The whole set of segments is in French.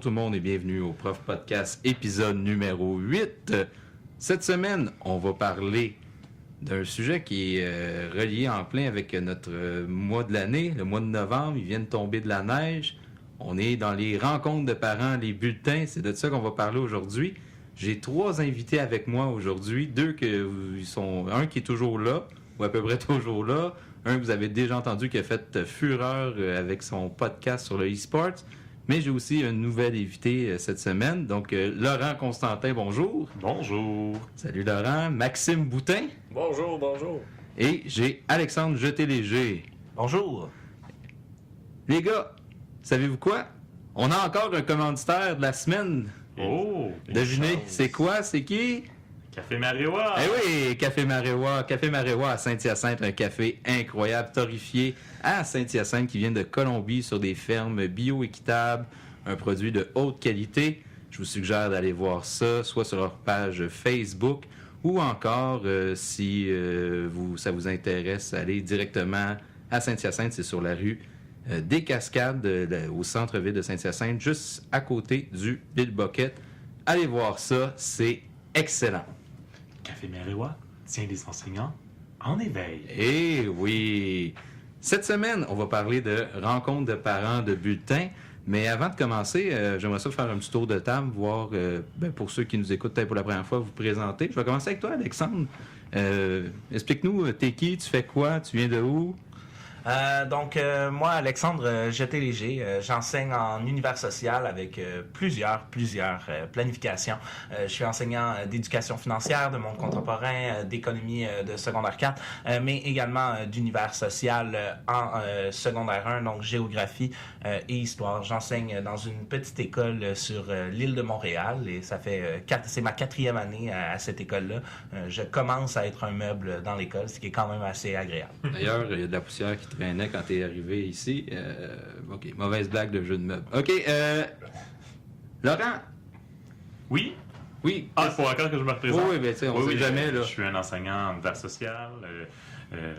Bonjour tout le monde et bienvenue au Prof Podcast épisode numéro 8. Cette semaine, on va parler d'un sujet qui est relié en plein avec notre mois de l'année, le mois de novembre. Il vient de tomber de la neige. On est dans les rencontres de parents, les bulletins. C'est de ça qu'on va parler aujourd'hui. J'ai 3 invités avec moi aujourd'hui. Un qui est toujours là, ou à peu près toujours là. Un que vous avez déjà entendu qui a fait fureur avec son podcast sur le e-sport. Mais j'ai aussi un nouvel invité cette semaine. Donc, Laurent Constantin, bonjour. Bonjour. Salut Laurent. Maxime Boutin. Bonjour, bonjour. Et j'ai Alexandre Jeté-Léger. Bonjour. Les gars, savez-vous quoi? On a encore un commanditaire de la semaine. Oh! Devinez, c'est quoi? C'est qui? Café Maréwa! Eh oui, Café Maréwa. Café Maréwa à Saint-Hyacinthe, un café incroyable, torréfié à Saint-Hyacinthe qui vient de Colombie sur des fermes bio-équitables, un produit de haute qualité. Je vous suggère d'aller voir ça, soit sur leur page Facebook ou encore, si ça vous intéresse, aller directement à Saint-Hyacinthe. C'est sur la rue des Cascades, au centre-ville de Saint-Hyacinthe, juste à côté du Bill Bucket. Allez voir ça, c'est excellent. Café Maréwa tient des enseignants en éveil. Eh oui! Cette semaine, on va parler de rencontres de parents de bulletins. Mais avant de commencer, j'aimerais ça faire un petit tour de table, voir, pour ceux qui nous écoutent peut-être pour la première fois, vous présenter. Je vais commencer avec toi, Alexandre. Explique-nous, t'es qui, tu fais quoi, tu viens de où? Moi, Alexandre Jeté-Léger, j'enseigne en univers social avec plusieurs planifications. Je suis enseignant d'éducation financière, de monde contemporain, d'économie de secondaire 4, mais également d'univers social en secondaire 1, donc géographie et histoire. J'enseigne dans une petite école sur l'île de Montréal et ça fait c'est ma 4e année à cette école-là. Je commence à être un meuble dans l'école, ce qui est quand même assez agréable. D'ailleurs, il y a de la poussière qui traînait quand t'es arrivé ici. OK, mauvaise blague de jeu de meubles. OK, Laurent? Oui? Oui. Ah, il faut encore que je me représente? Oui, mais tu sais, on sait jamais, là. Je suis un enseignant en univers social,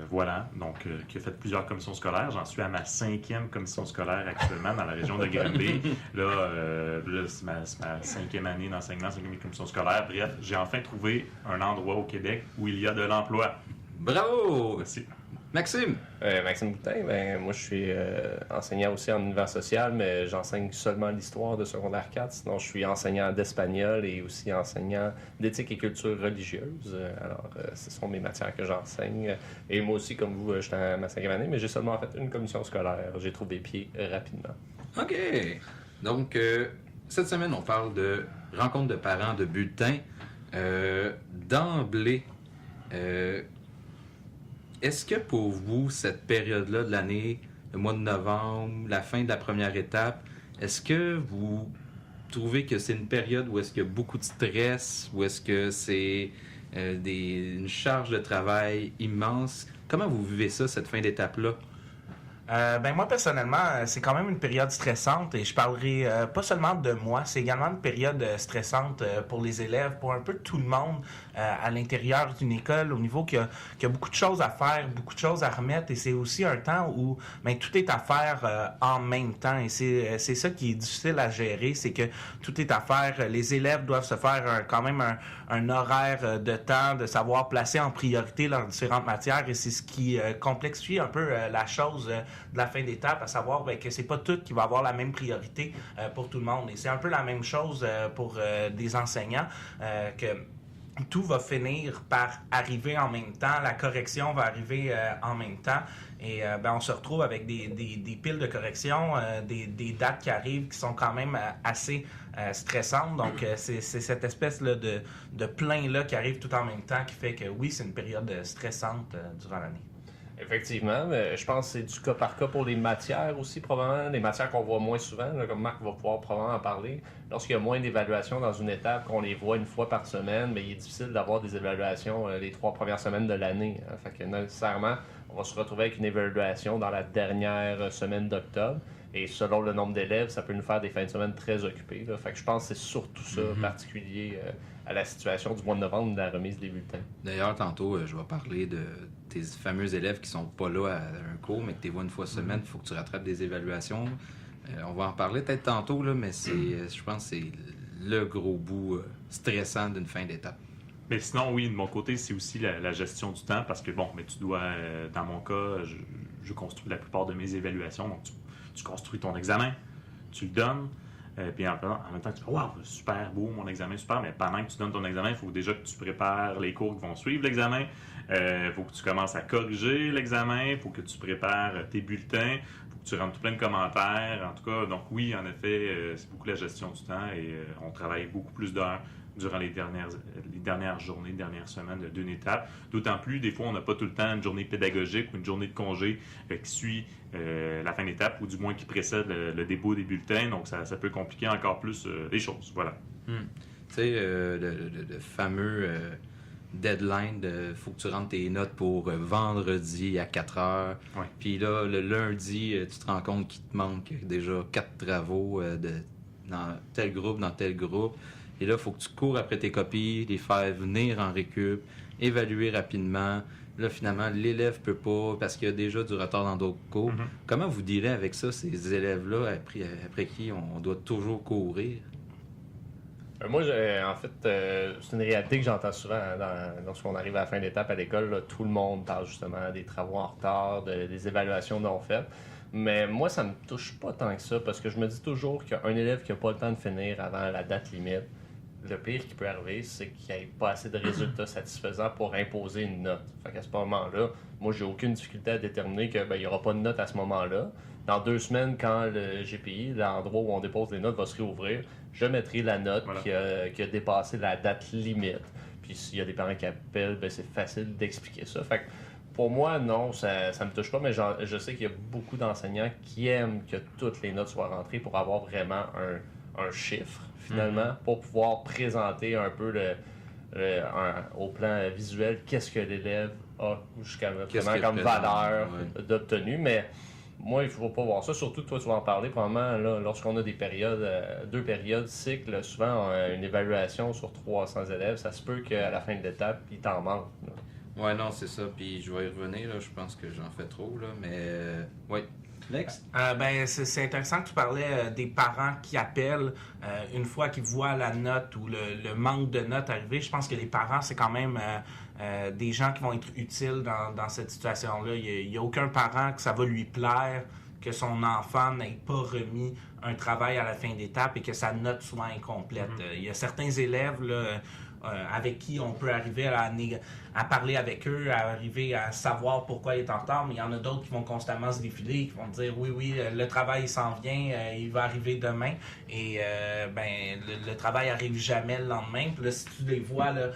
voilà, donc qui a fait plusieurs commissions scolaires. J'en suis à ma 5e commission scolaire actuellement dans la région de Granby. Là, c'est ma 5e année d'enseignement, 5e commission scolaire. Bref, j'ai enfin trouvé un endroit au Québec où il y a de l'emploi. Bravo! Merci. Maxime? Maxime Boutin, moi je suis enseignant aussi en univers social, mais j'enseigne seulement l'histoire de secondaire 4. Sinon, je suis enseignant d'espagnol et aussi enseignant d'éthique et culture religieuse. Ce sont mes matières que j'enseigne. Et moi aussi, comme vous, je suis à ma 5e année, mais j'ai seulement fait une commission scolaire. J'ai trouvé pied rapidement. OK. Donc, cette semaine, on parle de rencontres de parents de bulletins. D'emblée, est-ce que pour vous, cette période-là de l'année, le mois de novembre, la fin de la première étape, est-ce que vous trouvez que c'est une période où est-ce qu'il y a beaucoup de stress, ou est-ce que c'est une charge de travail immense? Comment vous vivez ça, cette fin d'étape-là? Moi, personnellement, c'est quand même une période stressante et je parlerai pas seulement de moi, c'est également une période stressante pour les élèves, pour un peu tout le monde à l'intérieur d'une école, au niveau qu'il y a beaucoup de choses à faire, beaucoup de choses à remettre et c'est aussi un temps où tout est à faire en même temps et c'est ça qui est difficile à gérer, c'est que tout est à faire, les élèves doivent se faire quand même un horaire de temps, de savoir placer en priorité leurs différentes matières et c'est ce qui complexifie un peu la chose de la fin d'étape, à savoir que c'est pas tout qui va avoir la même priorité pour tout le monde. Et c'est un peu la même chose pour des enseignants, que tout va finir par arriver en même temps, la correction va arriver en même temps, et on se retrouve avec des piles de correction, des dates qui arrivent qui sont quand même assez stressantes. Donc c'est cette espèce là de plein-là qui arrive tout en même temps qui fait que oui, c'est une période stressante durant l'année. Effectivement, mais je pense que c'est du cas par cas pour les matières aussi, probablement. Les matières qu'on voit moins souvent, là, comme Marc va pouvoir probablement en parler. Lorsqu'il y a moins d'évaluations dans une étape, qu'on les voit une fois par semaine, mais il est difficile d'avoir des évaluations les 3 premières semaines de l'année. Fait que nécessairement, on va se retrouver avec une évaluation dans la dernière semaine d'octobre. Et selon le nombre d'élèves, ça peut nous faire des fins de semaine très occupées. Là. Fait que je pense que c'est surtout ça, particulier à la situation du mois de novembre de la remise des bulletins. D'ailleurs, tantôt, je vais parler de tes fameux élèves qui sont pas là à un cours, mais que tu les vois une fois semaine, il faut que tu rattrapes des évaluations. On va en parler peut-être tantôt, là, mais je pense que c'est le gros bout stressant d'une fin d'étape. Mais sinon, oui, de mon côté, c'est aussi la gestion du temps parce que, bon, mais tu dois, dans mon cas, je construis la plupart de mes évaluations. Donc, tu construis ton examen, tu le donnes, puis en même temps, tu fais « Wow, super beau, mon examen, super », mais pendant que tu donnes ton examen, il faut déjà que tu prépares les cours qui vont suivre l'examen. Il faut que tu commences à corriger l'examen, il faut que tu prépares tes bulletins, il faut que tu rentres plein de commentaires. En tout cas, donc oui, en effet, c'est beaucoup la gestion du temps et on travaille beaucoup plus d'heures durant les dernières journées, dernières semaines d'une étape. D'autant plus, des fois, on n'a pas tout le temps une journée pédagogique ou une journée de congé qui suit la fin d'étape ou du moins qui précède le dépôt des bulletins. Donc, ça peut compliquer encore plus les choses. Voilà. Tu sais, le fameux deadline de faut que tu rentres tes notes pour vendredi à 4 heures. Ouais. Puis là, le lundi, tu te rends compte qu'il te manque déjà 4 travaux dans tel groupe. Et là, il faut que tu cours après tes copies, les faire venir en récup, évaluer rapidement. Là, finalement, l'élève peut pas parce qu'il y a déjà du retard dans d'autres cours. Mm-hmm. Comment vous direz avec ça, ces élèves-là, après qui on doit toujours courir? Moi, en fait, c'est une réalité que j'entends souvent lorsqu'on arrive à la fin d'étape à l'école. Là, tout le monde parle justement des travaux en retard, des évaluations non faites. Mais moi, ça me touche pas tant que ça parce que je me dis toujours qu'un élève qui n'a pas le temps de finir avant la date limite, le pire qui peut arriver, c'est qu'il n'y ait pas assez de résultats satisfaisants pour imposer une note. Fait qu'à ce moment-là, moi, j'ai aucune difficulté à déterminer qu'il n'y aura pas de note à ce moment-là. Dans 2 semaines, quand le GPI, l'endroit où on dépose les notes, va se réouvrir, je mettrai la note qui a dépassé la date limite. Puis s'il y a des parents qui appellent, ben, c'est facile d'expliquer ça. Fait que pour moi, non, ça me touche pas, mais je sais qu'il y a beaucoup d'enseignants qui aiment que toutes les notes soient rentrées pour avoir vraiment un chiffre, finalement, pour pouvoir présenter un peu au plan visuel qu'est-ce que l'élève a jusqu'à vraiment comme valeur d'obtenu. Mais moi, il ne faut pas voir ça. Surtout, toi, tu vas en parler probablement là, lorsqu'on a des périodes, 2 périodes, cycles, souvent une évaluation sur 300 élèves, ça se peut qu'à la fin de l'étape, il t'en manque. Là. Ouais, non, c'est ça. Puis je vais y revenir, là. Je pense que j'en fais trop, là. Mais, oui. Next. C'est intéressant que tu parlais des parents qui appellent une fois qu'ils voient la note ou le manque de notes arriver. Je pense que les parents, c'est quand même des gens qui vont être utiles dans cette situation-là. Il n'y a aucun parent que ça va lui plaire que son enfant n'ait pas remis un travail à la fin d'étape et que sa note soit incomplète. Il y a certains élèves là, avec qui on peut arriver à parler avec eux, à arriver à savoir pourquoi il est en retard, mais il y en a d'autres qui vont constamment se défiler, qui vont dire oui, le travail s'en vient, il va arriver demain, et le travail arrive jamais le lendemain. Puis là, si tu les vois là,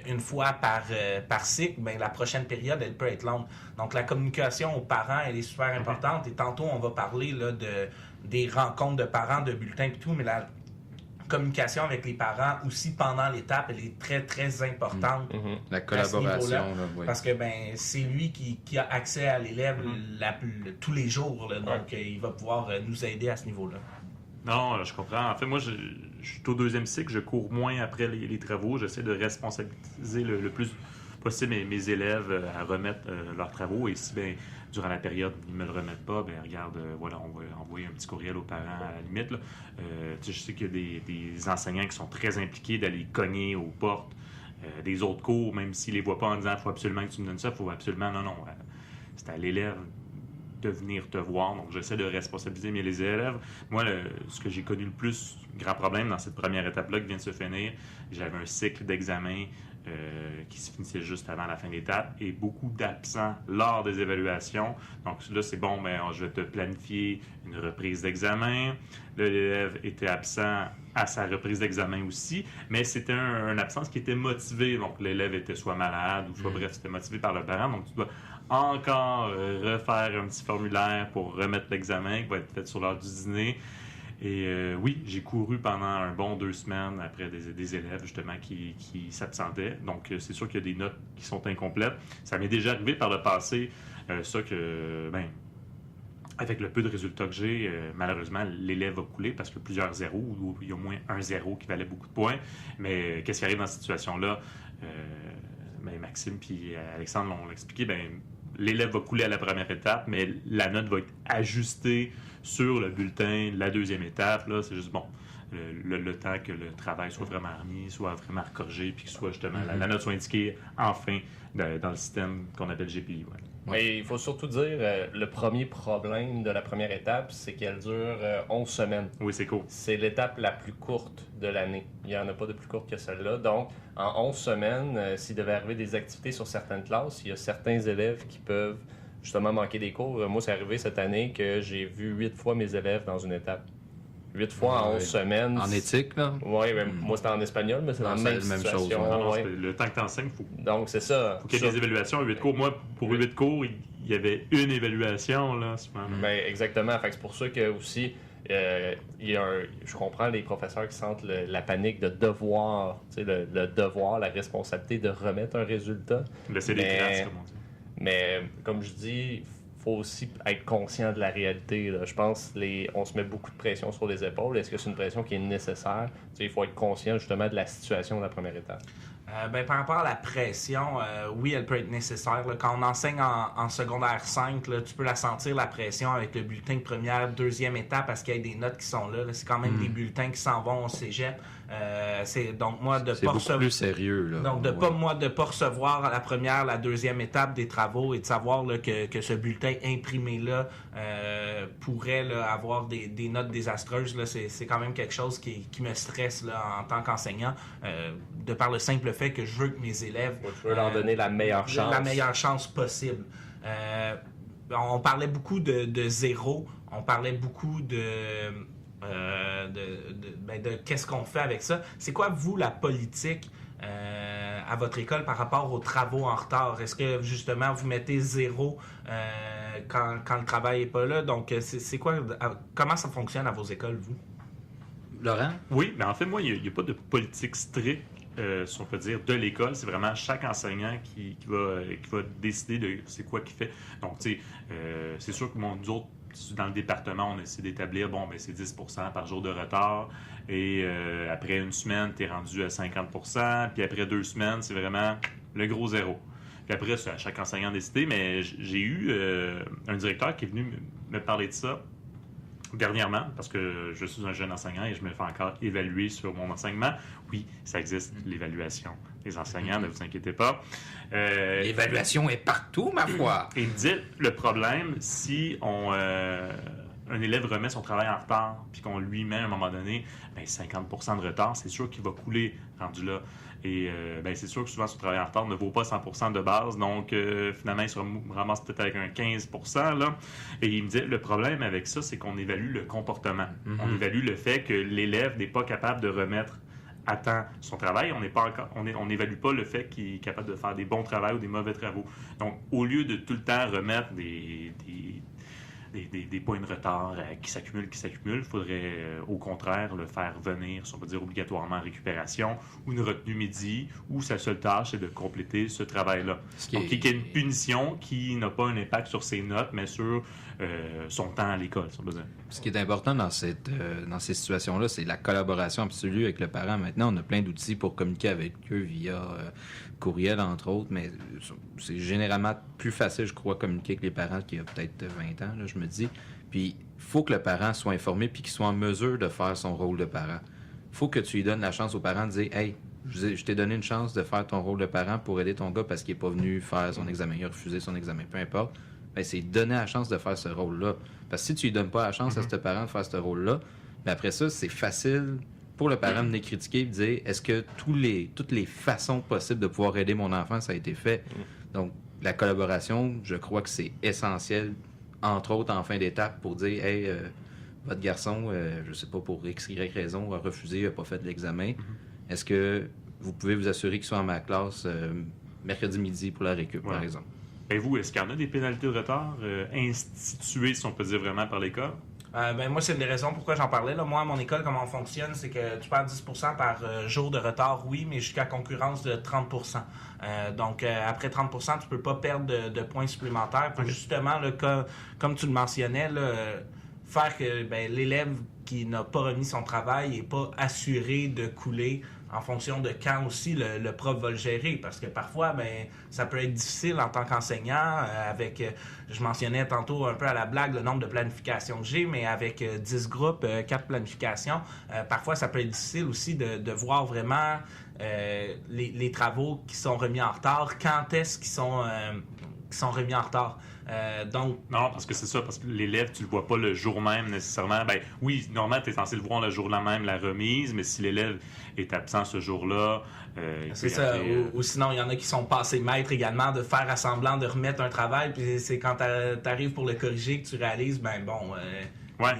une fois par cycle, ben, la prochaine période, elle peut être longue. Donc la communication aux parents, elle est super importante, et tantôt on va parler là, des rencontres de parents, de bulletins et tout, mais la communication avec les parents aussi pendant l'étape, elle est très, très importante. La collaboration. Là, oui. Parce que c'est lui qui a accès à l'élève tous les jours. Là, donc, il va pouvoir nous aider à ce niveau-là. Non, je comprends. En fait, moi, je suis au 2e cycle, je cours moins après les travaux. J'essaie de responsabiliser le plus possible mes élèves à remettre leurs travaux. Et si, durant la période, ils ne me le remettent pas, regarde, voilà, on va envoyer un petit courriel aux parents à la limite. Là. Je sais qu'il y a des enseignants qui sont très impliqués d'aller cogner aux portes des autres cours, même s'ils ne les voient pas en disant « il faut absolument que tu me donnes ça, il faut absolument... » Non, c'est à l'élève de venir te voir. Donc, j'essaie de responsabiliser les élèves. Moi, ce que j'ai connu le plus grand problème dans cette première étape-là qui vient de se finir, j'avais un cycle d'examen qui se finissait juste avant la fin de l'étape et beaucoup d'absents lors des évaluations. Donc là, c'est bon, je vais te planifier une reprise d'examen. L'élève était absent à sa reprise d'examen aussi, mais c'était une absence qui était motivée. Donc l'élève était soit malade ou soit bref, c'était motivé par le parent. Donc tu dois encore refaire un petit formulaire pour remettre l'examen qui va être fait sur l'heure du dîner. Et oui, j'ai couru pendant un bon 2 semaines après des élèves justement qui s'absentaient. Donc c'est sûr qu'il y a des notes qui sont incomplètes. Ça m'est déjà arrivé par le passé, avec le peu de résultats que j'ai, malheureusement, l'élève a coulé parce qu'il y a plusieurs zéros ou il y a au moins un zéro qui valait beaucoup de points. Mais qu'est-ce qui arrive dans cette situation-là? Maxime puis Alexandre l'ont expliqué, l'élève va couler à la première étape, mais la note va être ajustée sur le bulletin de la deuxième étape. Là, c'est juste le temps que le travail soit vraiment remis, soit vraiment corrigé, puis que soit justement la note soit indiquée enfin dans le système qu'on appelle GPI. Ouais. Mais il faut surtout dire, le premier problème de la première étape, c'est qu'elle dure 11 semaines. Oui, c'est cool. C'est l'étape la plus courte de l'année. Il n'y en a pas de plus courte que celle-là. Donc, en 11 semaines, s'il devait arriver des activités sur certaines classes, il y a certains élèves qui peuvent justement manquer des cours. Moi, c'est arrivé cette année que j'ai vu 8 fois mes élèves dans une étape. 8 fois en 11 semaines. En éthique, là? Oui, moi c'était en espagnol, mais c'est dans la même situation. Chose, ouais. Non, le temps que tu enseignes, Donc, c'est ça. faut qu'il y ait des évaluations. 8 cours. Moi, pour 8 cours, il y avait une évaluation. Là, Ben, exactement. Fait que c'est pour ça que aussi, je comprends les professeurs qui sentent la panique de devoir, le devoir, la responsabilité de remettre un résultat. Laisser des classes, comme on dit. Mais comme je dis, faut aussi être conscient de la réalité. Là. Je pense on se met beaucoup de pression sur les épaules. Est-ce que c'est une pression qui est nécessaire? Il faut être conscient justement de la situation de la première étape. Par rapport à la pression, oui, elle peut être nécessaire. Là. Quand on enseigne en secondaire 5, là, tu peux la sentir, la pression, avec le bulletin de première, deuxième étape, parce qu'il y a des notes qui sont là. C'est quand même des bulletins qui s'en vont au cégep. Donc, moi, de c'est pas beaucoup plus sérieux. Là. Donc, de pas recevoir la première, la deuxième étape des travaux et de savoir là, que ce bulletin imprimé-là pourrait là, avoir des notes désastreuses, là, c'est quand même quelque chose qui me stresse là, en tant qu'enseignant, de par le simple fait que je veux que mes élèves... Tu veux leur donner la meilleure chance. La meilleure chance possible. On parlait beaucoup de zéro, on parlait beaucoup de qu'est-ce qu'on fait avec ça. C'est quoi, vous, la politique à votre école par rapport aux travaux en retard? Est-ce que, justement, vous mettez zéro quand le travail n'est pas là? Donc, c'est quoi, comment ça fonctionne à vos écoles, vous? Laurent? Oui, mais en fait, moi, il n'y a pas de politique stricte, si on peut dire, de l'école. C'est vraiment chaque enseignant qui va décider de c'est quoi qu'il fait. Donc, tu sais, c'est sûr que nous autres, dans le département, on essaie d'établir, c'est 10% par jour de retard. Et après une semaine, tu es rendu à 50%. Puis après 2 semaines, c'est vraiment le gros zéro. Puis après, c'est à chaque enseignant de décider. Mais j'ai eu un directeur qui est venu me parler de ça dernièrement, parce que je suis un jeune enseignant et je me fais encore évaluer sur mon enseignement. Oui, ça existe, l'évaluation des enseignants, ne vous inquiétez pas. L'évaluation est partout, ma foi! Et il me dit, le problème, si un élève remet son travail en retard, puis qu'on lui met à un moment donné 50% de retard, c'est sûr qu'il va couler rendu là. Et c'est sûr que souvent son travail en retard ne vaut pas 100% de base, donc finalement il se ramasse peut-être avec un 15%. Là. Et il me dit, le problème avec ça, c'est qu'on évalue le comportement. On évalue le fait que l'élève n'est pas capable de remettre à temps son travail. On n'évalue pas le fait qu'il est capable de faire des bons travaux ou des mauvais travaux. Donc, au lieu de tout le temps remettre des points de retard qui s'accumulent, il faudrait au contraire le faire venir, si on peut dire obligatoirement en récupération ou une retenue midi, où sa seule tâche est de compléter ce travail-là. Donc, il y a une punition qui n'a pas un impact sur ses notes, mais sur son temps à l'école, si on peut dire. Ce qui est important dans ces situations-là, c'est la collaboration absolue avec le parent. Maintenant, on a plein d'outils pour communiquer avec eux via courriel, entre autres, mais c'est généralement plus facile, je crois, communiquer avec les parents qu'il y a peut-être 20 ans, là, je me dis. Puis, il faut que le parent soit informé puis qu'il soit en mesure de faire son rôle de parent. Il faut que tu lui donnes la chance au parent de dire « Hey, je t'ai donné une chance de faire ton rôle de parent pour aider ton gars parce qu'il n'est pas venu faire son examen, il a refusé son examen, peu importe. » C'est donner la chance de faire ce rôle-là. Parce que si tu lui donnes pas la chance à ce parent de faire ce rôle-là, après ça, c'est facile pour le parent de venir critiquer et de dire est-ce que toutes les façons possibles de pouvoir aider mon enfant, ça a été fait. Donc, la collaboration, je crois que c'est essentiel, entre autres en fin d'étape, pour dire hey, votre garçon, je sais pas, pour X, Y raison, a refusé, il n'a pas fait l'examen. Est-ce que vous pouvez vous assurer qu'il soit en ma classe mercredi midi pour la récup, par exemple? Et vous, est-ce qu'il y en a des pénalités de retard instituées, si on peut dire vraiment, par l'école? Moi, c'est une des raisons pourquoi j'en parlais. Là. Moi, à mon école, comment on fonctionne, c'est que tu perds 10% par jour de retard, oui, mais jusqu'à concurrence de 30%. Donc, après 30%, tu peux pas perdre de points supplémentaires. Puis justement, là, comme tu le mentionnais, là, faire que l'élève qui n'a pas remis son travail n'est pas assuré de couler en fonction de quand aussi le prof va le gérer. Parce que parfois, ça peut être difficile en tant qu'enseignant avec, je mentionnais tantôt un peu à la blague le nombre de planifications que j'ai, mais avec 10 groupes, 4 planifications, parfois ça peut être difficile aussi de voir vraiment les travaux qui sont remis en retard, quand est-ce qu'ils sont remis en retard. Donc... Non, parce que c'est ça, parce que l'élève, tu le vois pas le jour même nécessairement. Ben oui, normalement, tu es censé le voir le jour même, la remise, mais si l'élève est absent ce jour-là... c'est ça, ou sinon, il y en a qui sont passés maîtres également, de faire semblant de remettre un travail, puis c'est quand tu arrives pour le corriger que tu réalises,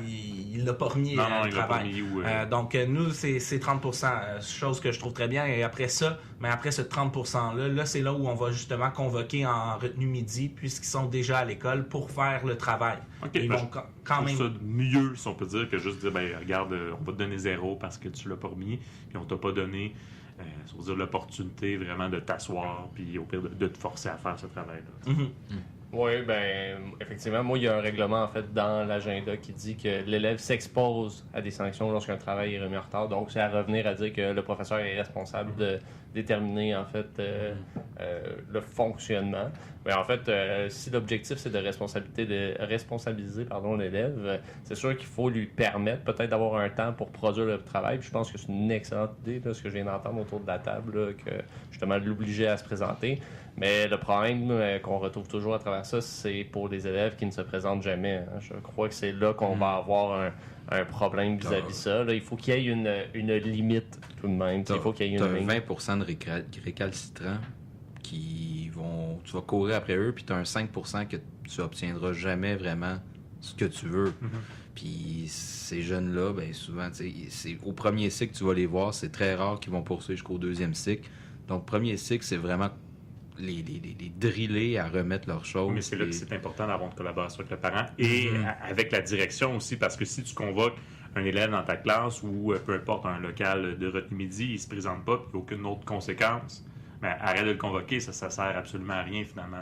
il l'a pas remis le travail. l'a pas mis, Donc, nous, c'est 30%, chose que je trouve très bien. Et après ça, après ce 30%-là, c'est là où on va justement convoquer en retenue midi, puisqu'ils sont déjà à l'école pour faire le travail. Okay, ils vont quand même... ça mieux, si on peut dire, que juste dire, regarde, on va te donner 0 parce que tu l'as pas remis, puis on t'a pas donné l'opportunité vraiment de t'asseoir, puis au pire de te forcer à faire ce travail-là. Oui, effectivement, moi, il y a un règlement, en fait, dans l'agenda qui dit que l'élève s'expose à des sanctions lorsqu'un travail est remis en retard. Donc, c'est à revenir à dire que le professeur est responsable de déterminer, en fait, le fonctionnement. Mais en fait, si l'objectif, c'est de responsabiliser l'élève, c'est sûr qu'il faut lui permettre peut-être d'avoir un temps pour produire le travail. Puis je pense que c'est une excellente idée, là, ce que je viens d'entendre autour de la table, là, que justement l'obliger à se présenter. Mais le problème qu'on retrouve toujours à travers ça, c'est pour les élèves qui ne se présentent jamais. Hein. Je crois que c'est là qu'on va avoir un problème vis-à-vis ça. Là, il faut qu'il y ait une limite tout de même. Il faut qu'il y ait une 20% de récalcitrants tu vas courir après eux, puis tu as un 5% que tu obtiendras jamais vraiment ce que tu veux. Puis ces jeunes-là, souvent, c'est au premier cycle que tu vas les voir, c'est très rare qu'ils vont poursuivre jusqu'au deuxième cycle. Donc, premier cycle, c'est vraiment les driller à remettre leurs choses. Mais c'est là que c'est important d'avoir une collaboration avec le parent et avec la direction aussi, parce que si tu convoques un élève dans ta classe ou peu importe un local de retenue midi, il ne se présente pas, puis il n'y a aucune autre conséquence, arrête de le convoquer, ça sert absolument à rien finalement.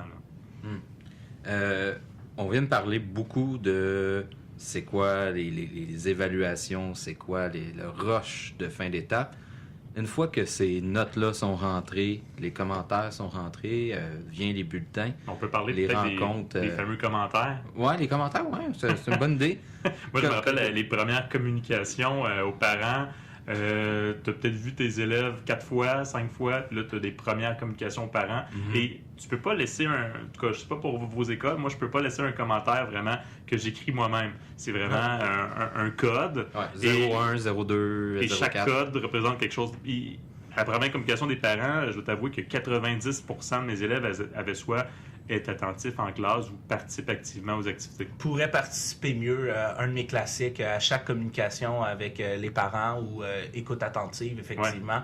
On vient de parler beaucoup de c'est quoi les évaluations, c'est quoi le rush de fin d'étape. Une fois que ces notes-là sont rentrées, les commentaires sont rentrés, viennent les bulletins. On peut parler les peut-être rencontres, des fameux commentaires. Oui, les commentaires, c'est une bonne idée. Moi, je me rappelle les premières communications aux parents. Tu as peut-être vu tes élèves 4 fois, 5 fois, puis là, tu as des premières communications aux parents. Et tu peux pas laisser en tout cas, je sais pas pour vos écoles, moi, je peux pas laisser un commentaire vraiment que j'écris moi-même. C'est vraiment un code. 01, 02, 04. Et chaque code représente quelque chose. La première communication des parents, je dois t'avouer que 90% de mes élèves avaient soit être attentif en classe ou participe activement aux activités. Pourrait participer mieux, un de mes classiques, à chaque communication avec les parents ou écoute attentive, effectivement.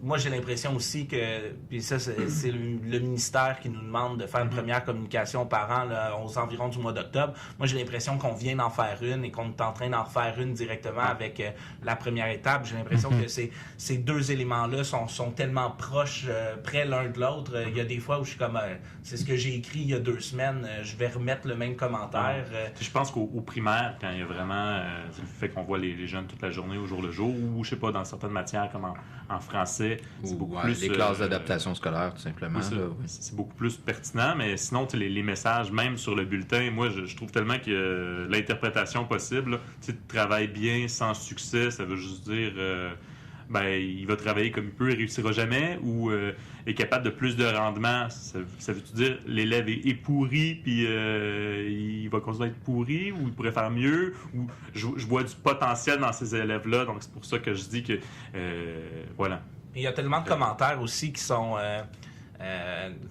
Moi, j'ai l'impression aussi que, puis ça, c'est le ministère qui nous demande de faire une première communication aux parents là, aux environs du mois d'octobre. Moi, j'ai l'impression qu'on vient d'en faire une et qu'on est en train d'en faire une directement avec la première étape. J'ai l'impression que ces deux éléments-là sont tellement proches, près l'un de l'autre. Il y a des fois où je suis comme... c'est ce que j'ai écrit il y a 2 semaines. Je vais remettre le même commentaire. Je pense qu'au primaire, quand il y a vraiment le fait qu'on voit les jeunes toute la journée au jour le jour, ou je sais pas, dans certaines matières comme en français, c'est beaucoup plus... Les classes d'adaptation scolaire, tout simplement. C'est beaucoup plus pertinent, mais sinon, les messages, même sur le bulletin, moi, je trouve tellement que l'interprétation possible, tu travailles bien sans succès, ça veut juste dire... il va travailler comme il peut, il réussira jamais, ou est capable de plus de rendement. Ça veut-tu dire l'élève est pourri, puis il va continuer à être pourri, ou il pourrait faire mieux, ou je vois du potentiel dans ces élèves-là, donc c'est pour ça que je dis que voilà. Il y a tellement de commentaires aussi qui sont...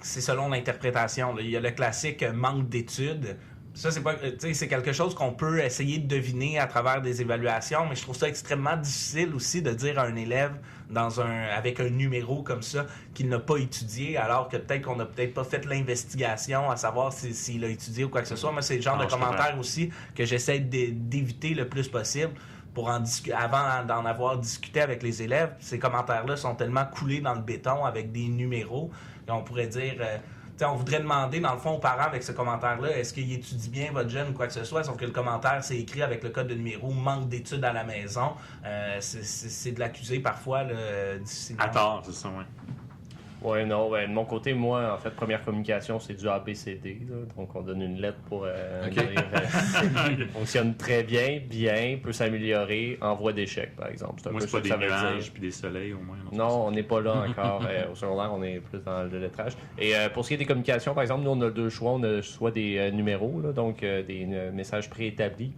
c'est selon l'interprétation. Là. Il y a le classique manque d'études. Ça, c'est quelque chose qu'on peut essayer de deviner à travers des évaluations, mais je trouve ça extrêmement difficile aussi de dire à un élève avec un numéro comme ça qu'il n'a pas étudié, alors que peut-être qu'on n'a peut-être pas fait l'investigation à savoir s'il a étudié ou quoi que ce soit. Moi, c'est le genre de commentaires aussi que j'essaie d'éviter le plus possible pour avant d'en avoir discuté avec les élèves. Ces commentaires-là sont tellement coulés dans le béton avec des numéros. Et on pourrait dire... on voudrait demander, dans le fond, aux parents avec ce commentaire-là, est-ce qu'il étudie bien votre jeune ou quoi que ce soit, sauf que le commentaire, c'est écrit avec le code de numéro, manque d'études à la maison. C'est de l'accuser parfois, là, difficilement. À tort, c'est ça, oui. Oui, non, de mon côté, moi, en fait, première communication, c'est du ABCD. Là, donc, on donne une lettre pour dire fonctionne très bien, peut s'améliorer, envoi d'échec, par exemple. Moi, c'est pas des nuages puis des soleils, au moins. Non, on n'est pas là encore. Au secondaire, on est plus dans le lettrage. Et pour ce qui est des communications, par exemple, nous, on a 2 choix. On a soit des numéros, là, donc des messages préétablis.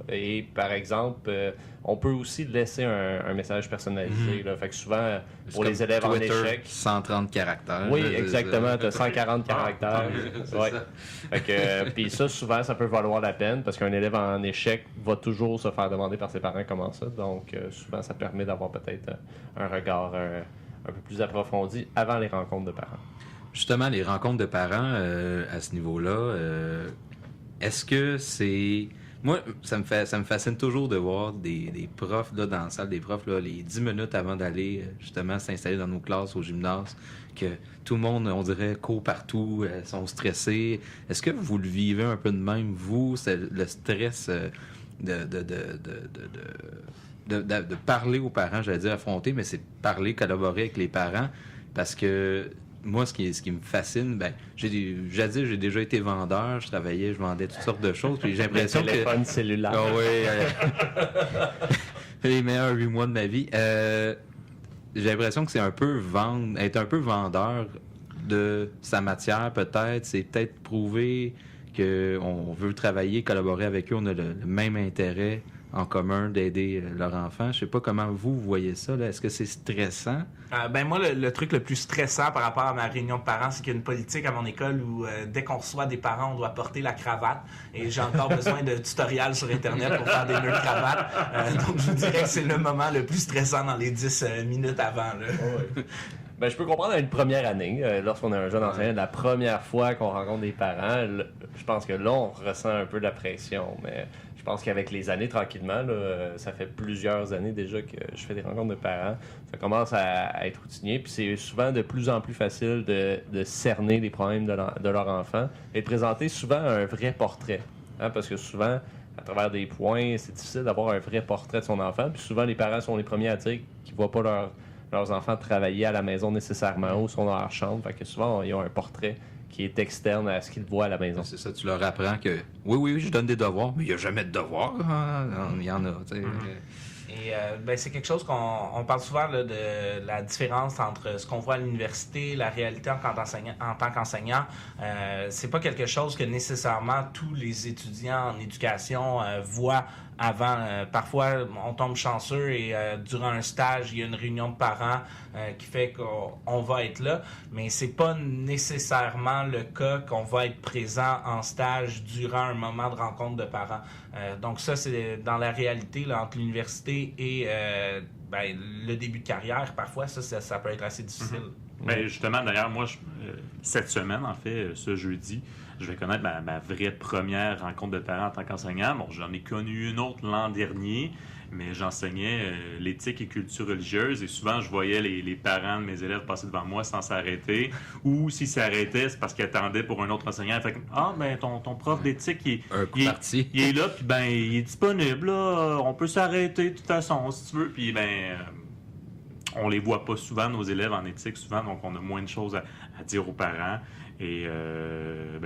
Et, par exemple, on peut aussi laisser un message personnalisé. Là. Fait que souvent, pour les élèves Twitter, en échec... 130 caractères. Oui, exactement. Tu as 140 caractères. Ouais. Fait que, puis ça, souvent, ça peut valoir la peine parce qu'un élève en échec va toujours se faire demander par ses parents comment ça. Donc, souvent, ça permet d'avoir peut-être un regard un peu plus approfondi avant les rencontres de parents. Justement, les rencontres de parents à ce niveau-là, est-ce que c'est... Moi, ça me fascine toujours de voir des profs là, dans la salle des profs, là, les 10 minutes avant d'aller justement s'installer dans nos classes au gymnase, que tout le monde, on dirait, court partout, sont stressés. Est-ce que vous le vivez un peu de même, vous, c'est le stress de parler aux parents, j'allais dire affronter, mais c'est parler, collaborer avec les parents, parce que moi, ce qui me fascine, jadis, j'ai déjà été vendeur, je vendais toutes sortes de choses, puis j'ai l'impression que... Téléphone cellulaire. Ah oui, les meilleurs 8 mois de ma vie. J'ai l'impression que c'est un peu être un peu vendeur de sa matière, peut-être. C'est peut-être prouver qu'on veut travailler, collaborer avec eux, on a le même intérêt en commun d'aider leur enfant. Je sais pas comment vous voyez ça. Là. Est-ce que c'est stressant? Moi, le truc le plus stressant par rapport à ma réunion de parents, c'est qu'il y a une politique à mon école où dès qu'on reçoit des parents, on doit porter la cravate. Et j'ai encore besoin de tutoriels sur Internet pour faire des nœuds de cravate. Donc, je vous dirais que c'est le moment le plus stressant dans les 10 minutes avant. Là. Ouais. Je peux comprendre une première année, lorsqu'on est un jeune enseignant, la première fois qu'on rencontre des parents, je pense que là, on ressent un peu de la pression. Mais je pense qu'avec les années, tranquillement, là, ça fait plusieurs années déjà que je fais des rencontres de parents. Ça commence à être routinier. Puis c'est souvent de plus en plus facile de cerner les problèmes de leur enfant et de présenter souvent un vrai portrait. Hein, parce que souvent, à travers des points, c'est difficile d'avoir un vrai portrait de son enfant. Puis souvent, les parents sont les premiers à dire qu'ils ne voient pas leurs enfants travailler à la maison nécessairement ou sont dans leur chambre. Fait que souvent, ils ont un portrait qui est externe à ce qu'ils voient à la maison. C'est ça, tu leur apprends que oui, je donne des devoirs, mais il n'y a jamais de devoirs. Hein? Il y en a. Tu sais. Et c'est quelque chose qu'on parle souvent là, de la différence entre ce qu'on voit à l'université, la réalité en tant qu'enseignant. C'est pas quelque chose que nécessairement tous les étudiants en éducation voient avant. Parfois, on tombe chanceux et durant un stage, il y a une réunion de parents qui fait qu'on va être là, mais c'est pas nécessairement le cas qu'on va être présent en stage durant un moment de rencontre de parents. Donc ça, c'est dans la réalité là, entre l'université et le début de carrière. Parfois, ça peut être assez difficile. Mm-hmm. Ben, justement, d'ailleurs, moi, cette semaine, en fait, ce jeudi, je vais connaître ma vraie première rencontre de parents en tant qu'enseignant. Bon, j'en ai connu une autre l'an dernier, mais j'enseignais l'éthique et culture religieuse et souvent, je voyais les parents de mes élèves passer devant moi sans s'arrêter. Ou s'ils s'arrêtaient, c'est parce qu'ils attendaient pour un autre enseignant. Fait que, ton prof d'éthique, il est là, puis il est disponible, là. On peut s'arrêter de toute façon, si tu veux. Puis, on les voit pas souvent, nos élèves en éthique, souvent, donc on a moins de choses à dire aux parents. Et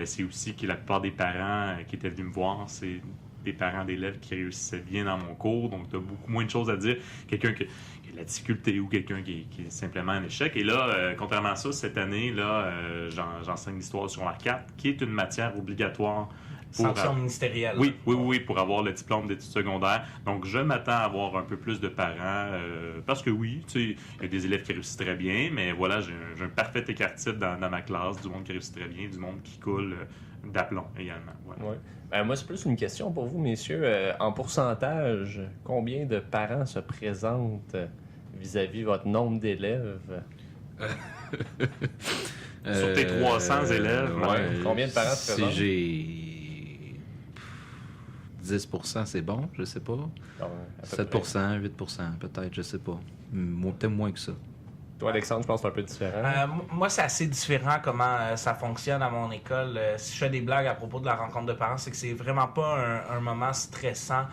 c'est aussi que la plupart des parents qui étaient venus me voir, c'est des parents d'élèves qui réussissaient bien dans mon cours, donc tu as beaucoup moins de choses à dire. Quelqu'un qui a de la difficulté ou quelqu'un qui est simplement un échec. Et là, contrairement à ça, cette année, là, j'enseigne l'histoire sur la 4, qui est une matière obligatoire. Sanction ministérielle. Oui, pour avoir le diplôme d'études secondaires. Donc, je m'attends à avoir un peu plus de parents, parce que oui, tu sais, il y a des élèves qui réussissent très bien, mais voilà, j'ai un parfait écart type dans ma classe, du monde qui réussit très bien, du monde qui coule d'aplomb également. Ouais. Ouais. Moi, c'est plus une question pour vous, messieurs. En pourcentage, combien de parents se présentent vis-à-vis votre nombre d'élèves? Sur tes 300 élèves, combien de parents se présentent? Si j'ai 10%, c'est bon, je sais pas. 7%, 8%, peut-être, je sais pas. Peut-être moins que ça. Toi, Alexandre, je pense que c'est un peu différent. Moi, c'est assez différent comment ça fonctionne à mon école. Si je fais des blagues à propos de la rencontre de parents, c'est que c'est vraiment pas un moment stressant.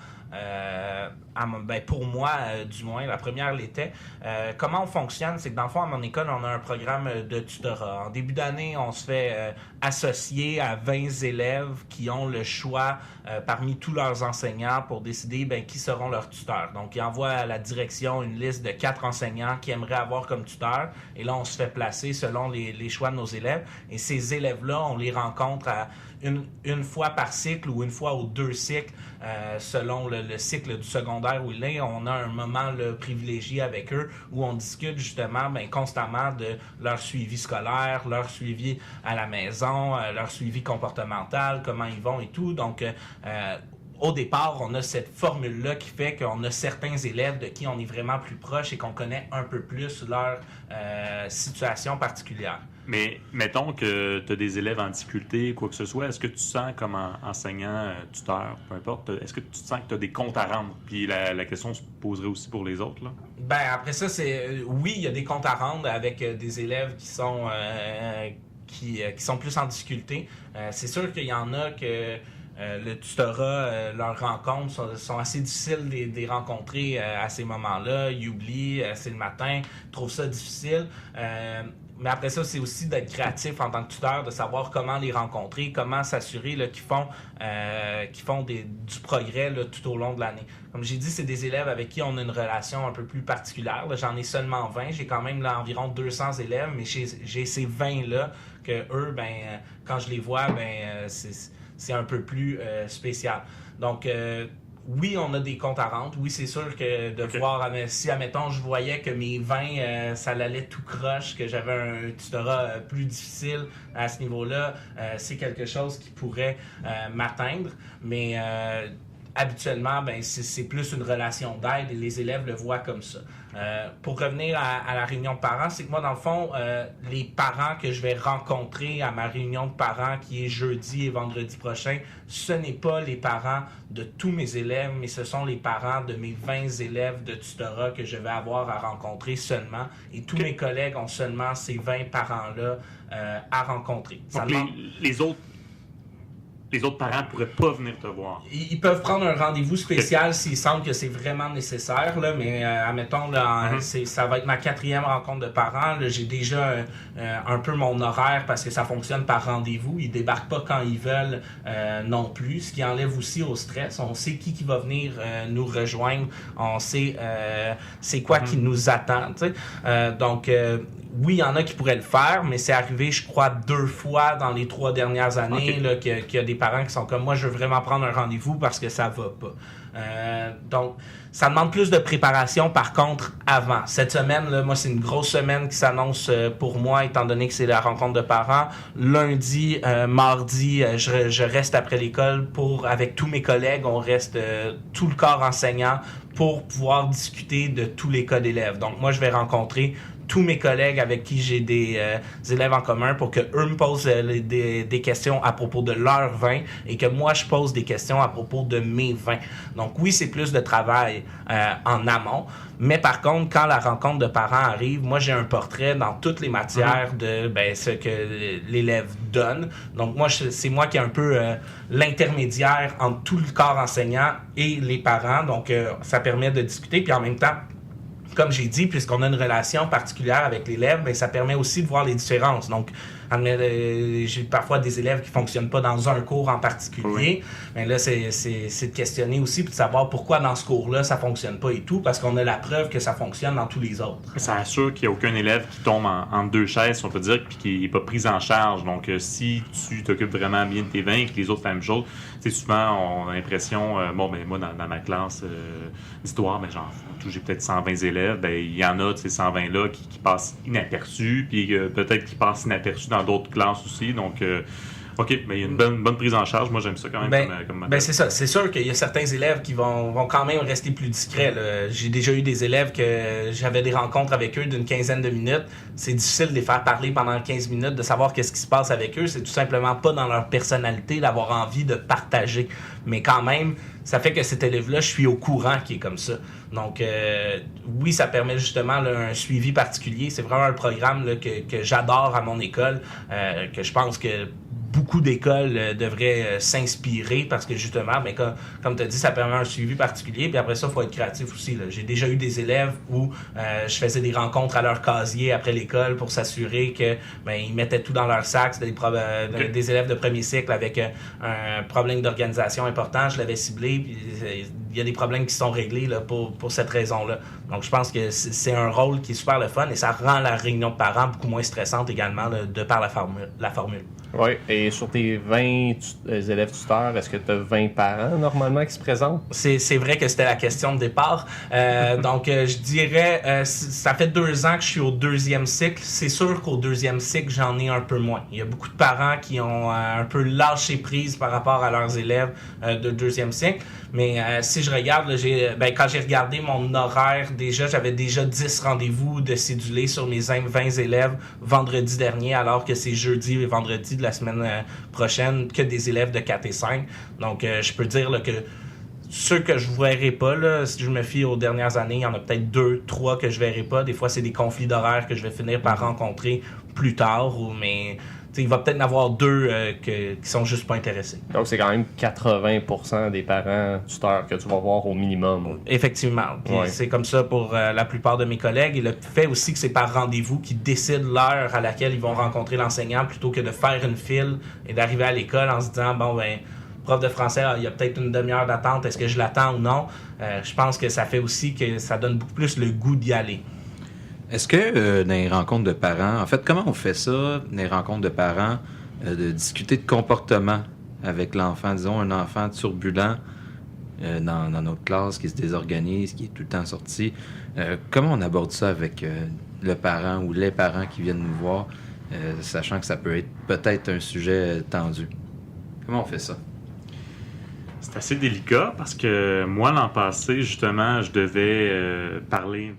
Pour moi, du moins, la première l'était. Comment on fonctionne, c'est que dans le fond, à mon école, on a un programme de tutorat. En début d'année, on se fait associer à 20 élèves qui ont le choix parmi tous leurs enseignants pour décider qui seront leurs tuteurs. Donc, ils envoient à la direction une liste de 4 enseignants qui aimeraient avoir comme tuteurs. Et là, on se fait placer selon les choix de nos élèves. Et ces élèves-là, on les rencontre une fois par cycle ou une fois aux 2 cycles, selon le cycle du secondaire où il est. On a un moment privilégié avec eux où on discute justement constamment de leur suivi scolaire, leur suivi à la maison, leur suivi comportemental, comment ils vont et tout. Donc, au départ, on a cette formule-là qui fait qu'on a certains élèves de qui on est vraiment plus proche et qu'on connaît un peu plus leur situation particulière. Mais mettons que tu as des élèves en difficulté, quoi que ce soit, est-ce que tu sens comme enseignant, tuteur, peu importe, est-ce que tu sens que tu as des comptes à rendre? Puis la question se poserait aussi pour les autres, là? Après ça, oui, il y a des comptes à rendre avec des élèves qui sont plus en difficulté. C'est sûr qu'il y en a que le tutorat, leurs rencontres sont assez difficiles de les rencontrer à ces moments-là. Ils oublient, c'est le matin, ils trouvent ça difficile. Mais après ça, c'est aussi d'être créatif en tant que tuteur, de savoir comment les rencontrer, comment s'assurer qu'ils font du progrès tout au long de l'année. Comme j'ai dit, c'est des élèves avec qui on a une relation un peu plus particulière. Là, j'en ai seulement 20. J'ai quand même environ 200 élèves, mais j'ai ces 20-là que eux, quand je les vois, c'est un peu plus spécial. Donc, oui, on a des comptes à rendre. Oui, c'est sûr que de voir, si, admettons, je voyais que mes 20, ça allait tout croche, que j'avais un tutorat plus difficile à ce niveau-là, c'est quelque chose qui pourrait m'atteindre. Mais habituellement, c'est plus une relation d'aide et les élèves le voient comme ça. Pour revenir à la réunion de parents, c'est que moi, dans le fond, les parents que je vais rencontrer à ma réunion de parents qui est jeudi et vendredi prochain, ce n'est pas les parents de tous mes élèves, mais ce sont les parents de mes 20 élèves de tutorat que je vais avoir à rencontrer seulement. Et tous mes collègues ont seulement ces 20 parents-là à rencontrer. Donc, les autres parents ne pourraient pas venir te voir. Ils peuvent prendre un rendez-vous spécial s'ils sentent que c'est vraiment nécessaire, là, mais admettons, là, ça va être ma 4e rencontre de parents. Là, j'ai déjà un peu mon horaire parce que ça fonctionne par rendez-vous. Ils ne débarquent pas quand ils veulent non plus, ce qui enlève aussi au stress. On sait qui va venir nous rejoindre. On sait c'est quoi qui nous attend. Donc, oui, il y en a qui pourraient le faire, mais c'est arrivé, je crois, 2 fois dans les 3 dernières années là, qu'il y a des parents qui sont comme moi, je veux vraiment prendre un rendez-vous parce que ça va pas. Donc, ça demande plus de préparation, par contre, avant. Cette semaine, là, moi, c'est une grosse semaine qui s'annonce pour moi, étant donné que c'est la rencontre de parents. Lundi, mardi, je reste après l'école avec tous mes collègues. On reste tout le corps enseignant pour pouvoir discuter de tous les cas d'élèves. Donc, moi, je vais rencontrer tous mes collègues avec qui j'ai des élèves en commun pour que eux me posent des questions à propos de leurs 20 et que moi, je pose des questions à propos de mes 20. Donc oui, c'est plus de travail en amont, mais par contre, quand la rencontre de parents arrive, moi, j'ai un portrait dans toutes les matières de ce que l'élève donne. Donc moi, c'est moi qui ai un peu l'intermédiaire entre tout le corps enseignant et les parents. Donc ça permet de discuter, puis en même temps, comme j'ai dit, puisqu'on a une relation particulière avec l'élève, ça permet aussi de voir les différences. Donc, j'ai parfois des élèves qui ne fonctionnent pas dans un cours en particulier. Mais là, c'est de questionner aussi, puis de savoir pourquoi dans ce cours-là, ça ne fonctionne pas et tout, parce qu'on a la preuve que ça fonctionne dans tous les autres. Ça assure qu'il n'y a aucun élève qui tombe en 2 chaises, on peut dire, puis qui n'est pas pris en charge. Donc, si tu t'occupes vraiment bien de tes 20 et que les autres font la même chose, souvent, on a l'impression, moi, dans ma classe d'histoire, j'ai peut-être 120 élèves, il y en a, ces 120-là qui passent inaperçus, puis peut-être qui passent inaperçus dans d'autres classes aussi. Donc, OK, mais il y a une bonne prise en charge. Moi, j'aime ça quand même comme c'est ça. C'est sûr qu'il y a certains élèves qui vont quand même rester plus discrets. Là. J'ai déjà eu des élèves que j'avais des rencontres avec eux d'une 15aine de minutes. C'est difficile de les faire parler pendant 15 minutes, de savoir qu'est-ce qui se passe avec eux. C'est tout simplement pas dans leur personnalité d'avoir envie de partager. Mais quand même, ça fait que cet élève-là, je suis au courant qu'il est comme ça. Donc, oui, ça permet justement là, un suivi particulier. C'est vraiment un programme là, que j'adore à mon école, que je pense que beaucoup d'écoles devraient s'inspirer parce que justement, mais comme tu as dit, ça permet un suivi particulier. Puis après ça, il faut être créatif aussi. Là. J'ai déjà eu des élèves où je faisais des rencontres à leur casier après l'école pour s'assurer que ils mettaient tout dans leur sac. C'était des élèves de premier cycle avec un problème d'organisation important. Je l'avais ciblé. Puis il y a des problèmes qui sont réglés là, pour cette raison-là. Donc, je pense que c'est un rôle qui est super le fun et ça rend la réunion de parents beaucoup moins stressante également là, de par la formule. Oui, et sur tes 20 élèves tuteurs, est-ce que tu as 20 parents normalement qui se présentent? C'est vrai que c'était la question de départ. Donc, je dirais, ça fait 2 ans que je suis au 2e cycle. C'est sûr qu'au 2e cycle, j'en ai un peu moins. Il y a beaucoup de parents qui ont un peu lâché prise par rapport à leurs élèves de 2e cycle. Mais si je regarde, là, quand j'ai regardé mon horaire, j'avais déjà 10 rendez-vous de cédulés sur mes 20 élèves vendredi dernier, alors que c'est jeudi et vendredi de la semaine prochaine que des élèves de 4 et 5. Donc, je peux dire là, que ceux que je ne verrai pas, là, si je me fie aux dernières années, il y en a peut-être 2, 3 que je ne verrai pas. Des fois, c'est des conflits d'horaires que je vais finir par rencontrer plus tard, mais il va peut-être en avoir 2 qui sont juste pas intéressés. Donc, c'est quand même 80% des parents tuteurs que tu vas voir au minimum. Effectivement. Puis c'est comme ça pour la plupart de mes collègues. Et le fait aussi que c'est par rendez-vous qu'ils décident l'heure à laquelle ils vont rencontrer l'enseignant plutôt que de faire une file et d'arriver à l'école en se disant, prof de français, il y a peut-être une demi-heure d'attente, est-ce que je l'attends ou non? Je pense que ça fait aussi que ça donne beaucoup plus le goût d'y aller. Est-ce que dans les rencontres de parents, en fait, comment on fait ça, dans les rencontres de parents, de discuter de comportement avec l'enfant, disons un enfant turbulent dans notre classe qui se désorganise, qui est tout le temps sorti, comment on aborde ça avec le parent ou les parents qui viennent nous voir, sachant que ça peut être peut-être un sujet tendu? Comment on fait ça? C'est assez délicat parce que moi, l'an passé, justement, je devais parler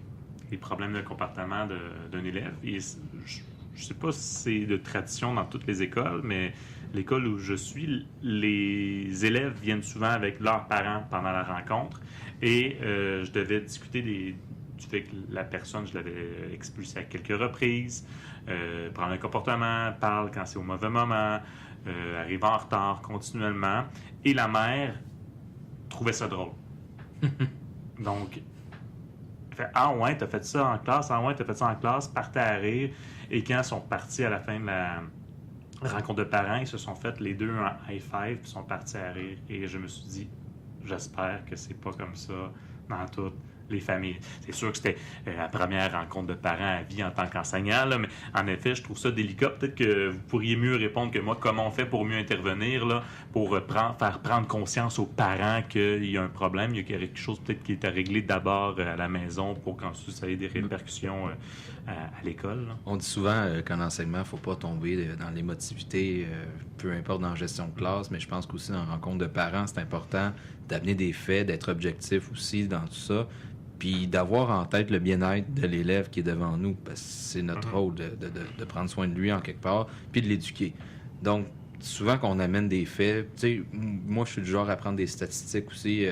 des problèmes de comportement d'un élève. Et je ne sais pas si c'est de tradition dans toutes les écoles, mais l'école où je suis, les élèves viennent souvent avec leurs parents pendant la rencontre. Et je devais discuter du fait que la personne, je l'avais expulsée à quelques reprises, prendre un comportement, parle quand c'est au mauvais moment, arrive en retard continuellement. Et la mère trouvait ça drôle. Donc, fait, « Ah ouais, t'as fait ça en classe, ah ouais, t'as fait ça en classe », partait à rire. Et quand ils sont partis à la fin de la rencontre de parents, ils se sont fait les deux un high five, puis sont partis à rire. Et je me suis dit, j'espère que c'est pas comme ça dans toutes les familles. C'est sûr que c'était la première rencontre de parents à vie en tant qu'enseignant, là, mais en effet, je trouve ça délicat. Peut-être que vous pourriez mieux répondre que moi, comment on fait pour mieux intervenir, là, pour faire prendre conscience aux parents qu'il y a un problème, il y a quelque chose peut-être qui est à régler d'abord à la maison pour qu'ensuite ça ait des répercussions à l'école. Là. On dit souvent qu'en enseignement, il ne faut pas tomber dans l'émotivité, peu importe dans la gestion de classe, mais je pense qu'aussi dans la rencontre de parents, c'est important d'amener des faits, d'être objectif aussi dans tout ça, puis d'avoir en tête le bien-être de l'élève qui est devant nous, parce que c'est notre rôle de prendre soin de lui en quelque part, puis de l'éduquer. Donc, souvent qu'on amène des faits, tu sais, moi je suis du genre à prendre des statistiques aussi.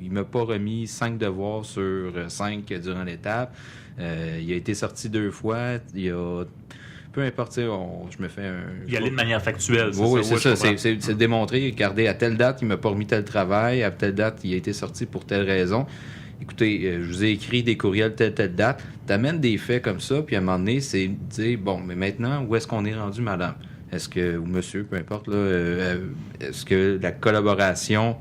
Il m'a pas remis 5 devoirs sur 5 durant l'étape. Il a été sorti 2 fois. Il a... Peu importe, je me fais un... Y aller de manière factuelle, c'est oui, ça? Oui, c'est ça. C'est démontré. Regardez, à telle date, il m'a pas remis tel travail. À telle date, il a été sorti pour telle raison. Écoutez, je vous ai écrit des courriels telle date. T'amènes des faits comme ça, puis à un moment donné, c'est dire, bon, mais maintenant, où est-ce qu'on est rendu, madame? Est-ce que, ou monsieur, peu importe, là, est-ce que la collaboration,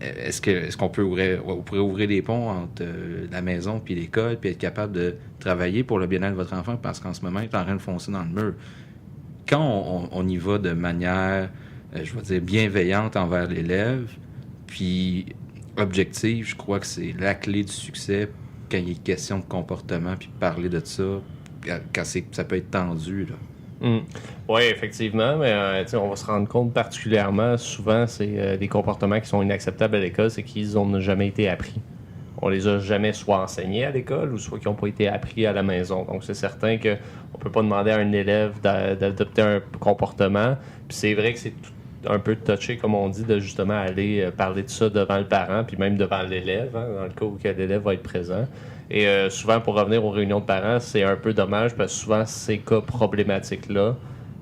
est-ce qu'on pourrait ouvrir les ponts entre la maison puis l'école, puis être capable de travailler pour le bien-être de votre enfant, parce qu'en ce moment, il est en train de foncer dans le mur. Quand on y va de manière, je vais dire, bienveillante envers l'élève, puis objective, je crois que c'est la clé du succès quand il est question de comportement, puis parler de ça, quand ça peut être tendu, là. Oui, effectivement, mais on va se rendre compte particulièrement, souvent, c'est des comportements qui sont inacceptables à l'école, c'est qu'ils n'ont jamais été appris. On les a jamais soit enseignés à l'école ou soit qui n'ont pas été appris à la maison. Donc, c'est certain qu'on ne peut pas demander à un élève d'adopter un comportement. Puis c'est vrai que c'est un peu touché, comme on dit, de justement aller parler de ça devant le parent, puis même devant l'élève, hein, dans le cas où l'élève va être présent. Et souvent, pour revenir aux réunions de parents, c'est un peu dommage parce que souvent, ces cas problématiques-là,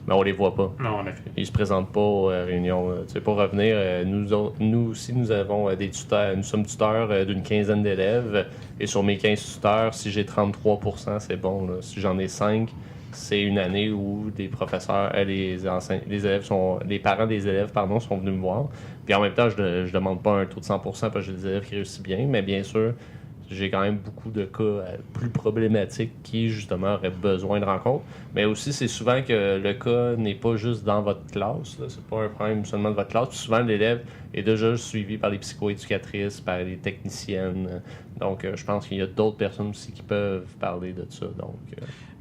mais on les voit pas. Non, en effet. Ils se présentent pas aux réunions. Pour revenir, nous aussi, nous avons des tuteurs. Nous sommes tuteurs d'une quinzaine d'élèves. Et sur mes 15 tuteurs, si j'ai 33%, c'est bon. Là. Si j'en ai 5, c'est une année où des professeurs, les parents des élèves sont venus me voir. Puis en même temps, je demande pas un taux de 100% parce que j'ai des élèves qui réussissent bien, mais bien sûr, j'ai quand même beaucoup de cas plus problématiques qui, justement, auraient besoin de rencontres. Mais aussi, c'est souvent que le cas n'est pas juste dans votre classe. Ce n'est pas un problème seulement de votre classe. Puis souvent, l'élève est déjà suivi par les psychoéducatrices, par les techniciennes. Donc, je pense qu'il y a d'autres personnes aussi qui peuvent parler de ça. Donc,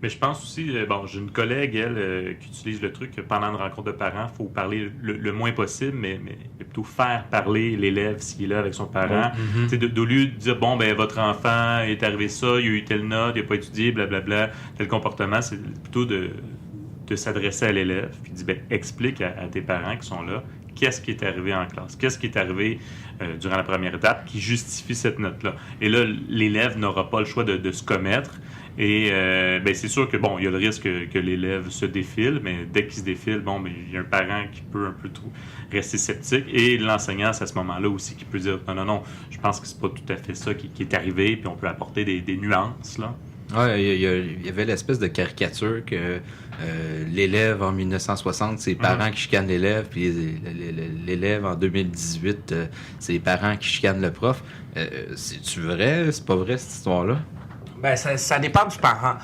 Mais je pense aussi, j'ai une collègue, elle, qui utilise le truc que pendant une rencontre de parents, il faut parler le moins possible, mais plutôt faire parler l'élève s'il est là avec son parent. Au lieu de dire, votre enfant est arrivé ça, il a eu telle note, il n'a pas étudié, blablabla, tel comportement, c'est plutôt de s'adresser à l'élève, puis dire, explique à tes parents qui sont là, qu'est-ce qui est arrivé en classe, qu'est-ce qui est arrivé durant la première étape qui justifie cette note-là. Et là, l'élève n'aura pas le choix de se commettre. Et c'est sûr que il y a le risque que l'élève se défile, mais dès qu'il se défile, il y a un parent qui peut un peu trop rester sceptique. Et l'enseignant, c'est à ce moment-là aussi qui peut dire non, je pense que c'est pas tout à fait ça qui est arrivé, puis on peut apporter des nuances, là. Ouais, il y avait l'espèce de caricature que l'élève en 1960, c'est les parents qui chicanent l'élève, puis l'élève en 2018, c'est les parents qui chicanent le prof. C'est-tu vrai? C'est pas vrai, cette histoire-là? Ben, ça dépend du parent.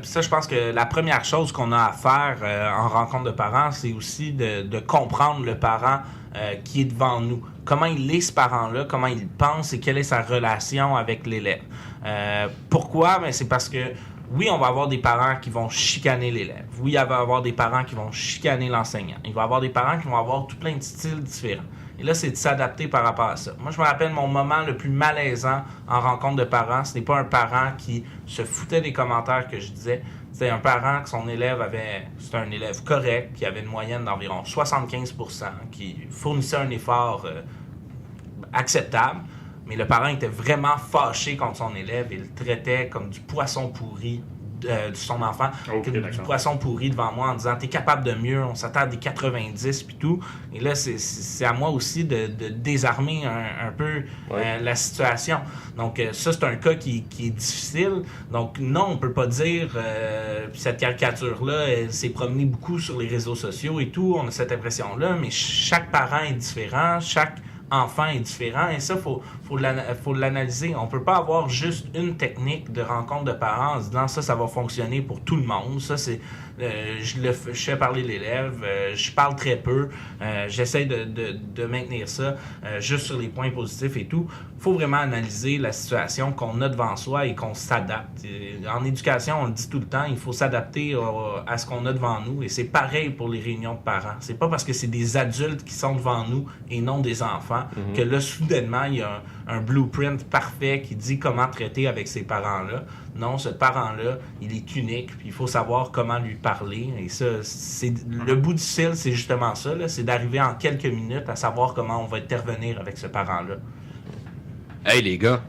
Puis ça, je pense que la première chose qu'on a à faire en rencontre de parents, c'est aussi de comprendre le parent qui est devant nous. Comment il est, ce parent-là, comment il pense et quelle est sa relation avec l'élève. Pourquoi? Ben, c'est parce que, oui, on va avoir des parents qui vont chicaner l'élève. Oui, il va y avoir des parents qui vont chicaner l'enseignant. Il va y avoir des parents qui vont avoir tout plein de styles différents. Et là, c'est de s'adapter par rapport à ça. Moi, je me rappelle mon moment le plus malaisant en rencontre de parents. Ce n'est pas un parent qui se foutait des commentaires que je disais. C'était un parent que son élève c'était un élève correct, qui avait une moyenne d'environ 75%, qui fournissait un effort acceptable. Mais le parent était vraiment fâché contre son élève et le traitait comme du poisson pourri de son enfant, du poisson pourri devant moi en disant t'es capable de mieux, on s'attend à des 90 puis tout. Et là, c'est à moi aussi de désarmer un peu la situation. Donc ça, c'est un cas qui est difficile. Donc non, on peut pas dire cette caricature-là, elle s'est promenée beaucoup sur les réseaux sociaux et tout, on a cette impression-là, mais chaque parent est différent, chaque enfant est différent et ça, faut l'analyser. On peut pas avoir juste une technique de rencontre de parents en se disant ça va fonctionner pour tout le monde. Ça, c'est je fais parler l'élève, je parle très peu, j'essaie de maintenir ça juste sur les points positifs et tout. Il faut vraiment analyser la situation qu'on a devant soi et qu'on s'adapte. En éducation, on le dit tout le temps, il faut s'adapter à ce qu'on a devant nous et c'est pareil pour les réunions de parents. C'est pas parce que c'est des adultes qui sont devant nous et non des enfants que là, soudainement, il y a un blueprint parfait qui dit comment traiter avec ces parents-là. Non, ce parent-là, il est unique, puis il faut savoir comment lui parler. Et ça, le bout du fil, c'est justement ça, là, c'est d'arriver en quelques minutes à savoir comment on va intervenir avec ce parent-là. Hey les gars,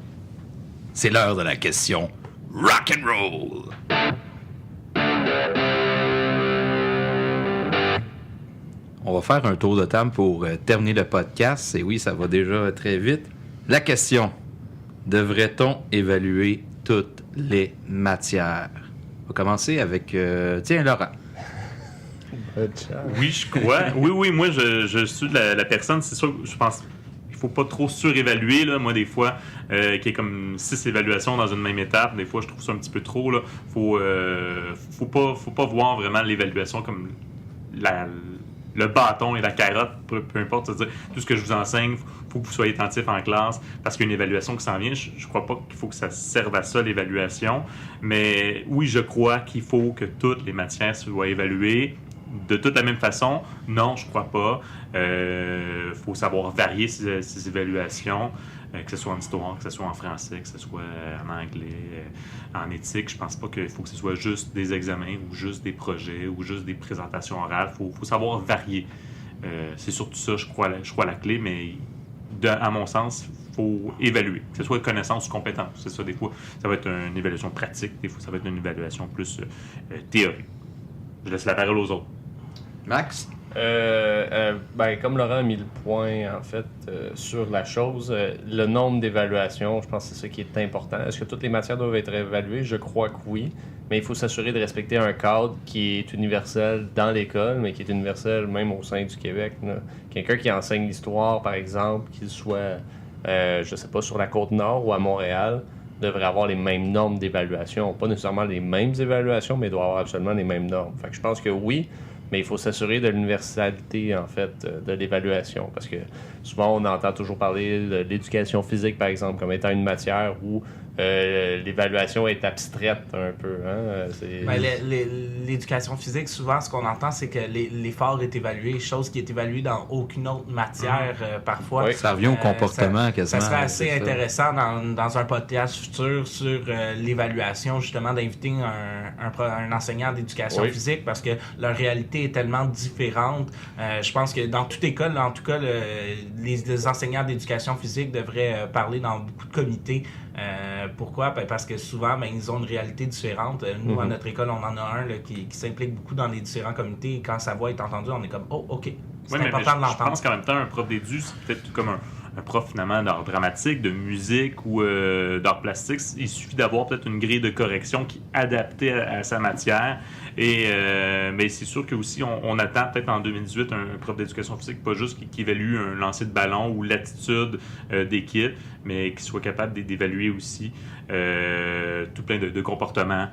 c'est l'heure de la question rock and roll. On va faire un tour de table pour terminer le podcast. Et oui, ça va déjà très vite. La question, devrait-on évaluer toutes les matières? On va commencer avec... Laurent. Oui, je crois. Oui, moi, je suis la personne. C'est sûr, je pense qu'il ne faut pas trop surévaluer. Là. Moi, des fois, qu'il y ait comme 6 évaluations dans une même étape, des fois, je trouve ça un petit peu trop. Il faut pas voir vraiment l'évaluation comme le bâton et la carotte, peu importe. C'est-à-dire, tout ce que je vous enseigne, il faut que vous soyez attentif en classe parce qu'il y a une évaluation qui s'en vient. Je ne crois pas qu'il faut que ça serve à ça, l'évaluation. Mais oui, je crois qu'il faut que toutes les matières soient évaluées de toute la même façon. Non, je ne crois pas. Faut savoir varier ces évaluations, que ce soit en histoire, que ce soit en français, que ce soit en anglais, en éthique. Je pense pas qu'il faut que ce soit juste des examens ou juste des projets ou juste des présentations orales. Faut savoir varier. C'est surtout ça, je crois, la clé, mais à mon sens, il faut évaluer, que ce soit connaissance ou compétence. C'est ça, des fois, ça va être une évaluation pratique, des fois, ça va être une évaluation plus théorique. Je laisse la parole aux autres. Max? Comme Laurent a mis le point, en fait, sur la chose, le nombre d'évaluations, je pense que c'est ça qui est important. Est-ce que toutes les matières doivent être évaluées? Je crois que oui. Mais il faut s'assurer de respecter un cadre qui est universel dans l'école, mais qui est universel même au sein du Québec. Quelqu'un qui enseigne l'histoire, par exemple, qu'il soit, je sais pas, sur la Côte-Nord ou à Montréal, devrait avoir les mêmes normes d'évaluation. Pas nécessairement les mêmes évaluations, mais il doit avoir absolument les mêmes normes. Fait que je pense que oui, mais il faut s'assurer de l'universalité, en fait, de l'évaluation. Parce que souvent, on entend toujours parler de l'éducation physique, par exemple, comme étant une matière où l'évaluation est abstraite un peu. Hein? L'éducation physique, souvent, ce qu'on entend, c'est que l'effort est évalué, chose qui est évaluée dans aucune autre matière, parfois. Oui, ça revient au comportement, quasiment. Ça serait assez intéressant dans un podcast futur sur l'évaluation, justement, d'inviter un enseignant d'éducation physique, parce que leur réalité est tellement différente. Je pense que dans toute école, en tout cas, les enseignants d'éducation physique devraient parler dans beaucoup de comités. Pourquoi? Parce que souvent, ils ont une réalité différente. Nous, à notre école, on en a un qui s'implique beaucoup dans les différents comités. Et quand sa voix est entendue, on est comme « Oh, OK, c'est important de l'entendre. » Je pense qu'en même temps, un prof d'édu, c'est peut-être comme un prof finalement d'art dramatique, de musique ou d'art plastique. Il suffit d'avoir peut-être une grille de correction qui est adaptée à sa matière. Mais c'est sûr que aussi on attend peut-être en 2018 un prof d'éducation physique, pas juste qui évalue un lancer de ballon ou l'attitude d'équipe, mais qui soit capable d'évaluer aussi tout plein de comportements.